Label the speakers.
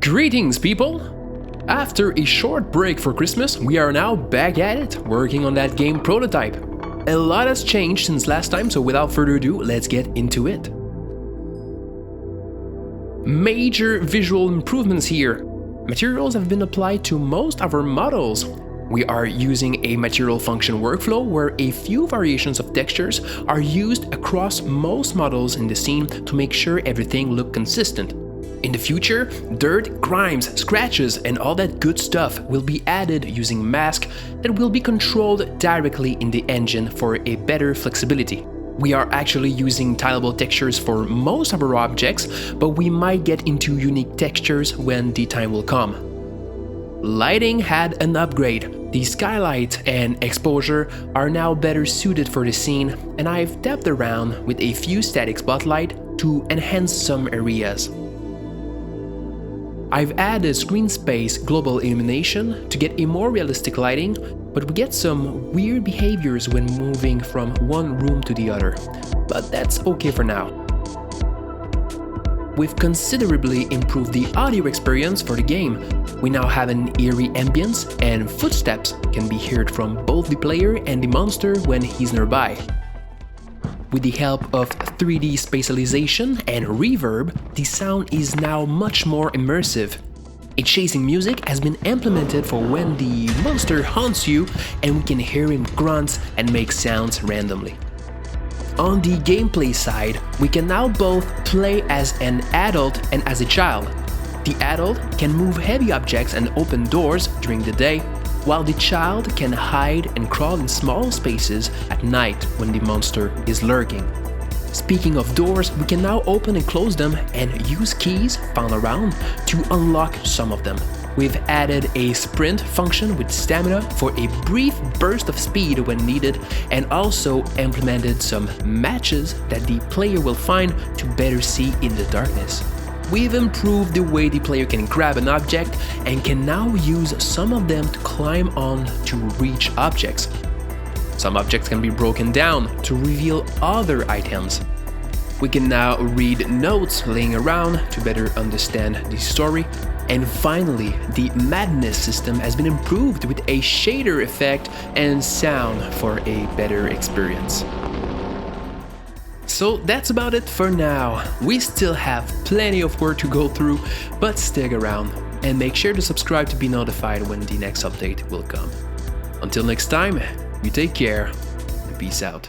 Speaker 1: Greetings, people! After a short break for Christmas, we are now back at it, working on that game prototype. A lot has changed since last time, so without further ado, let's get into it. Major visual improvements here. Materials have been applied to most of our models. We are using a material function workflow where a few variations of textures are used across most models in the scene to make sure everything looks consistent. In the future, dirt, grimes, scratches, and all that good stuff will be added using masks that will be controlled directly in the engine for a better flexibility. We are actually using tileable textures for most of our objects, but we might get into unique textures when the time will come. Lighting had an upgrade. The skylight and exposure are now better suited for the scene, and I've dabbed around with a few static spotlight to enhance some areas. I've added screen space global illumination to get a more realistic lighting, but we get some weird behaviors when moving from one room to the other. But that's okay for now. We've considerably improved the audio experience for the game. We now have an eerie ambience, and footsteps can be heard from both the player and the monster when he's nearby. With the help of 3D spatialization and reverb, the sound is now much more immersive. A chasing music has been implemented for when the monster haunts you, and we can hear him grunt and make sounds randomly. On the gameplay side, we can now both play as an adult and as a child. The adult can move heavy objects and open doors during the day, while the child can hide and crawl in small spaces at night when the monster is lurking. Speaking of doors, we can now open and close them and use keys found around to unlock some of them. We've added a sprint function with stamina for a brief burst of speed when needed, and also implemented some matches that the player will find to better see in the darkness. We've improved the way the player can grab an object and can now use some of them to climb on to reach objects. Some objects can be broken down to reveal other items. We can now read notes laying around to better understand the story. And finally, the madness system has been improved with a shader effect and sound for a better experience. So that's about it for now. We still have plenty of work to go through, but stick around and make sure to subscribe to be notified when the next update will come. Until next time, you take care and peace out.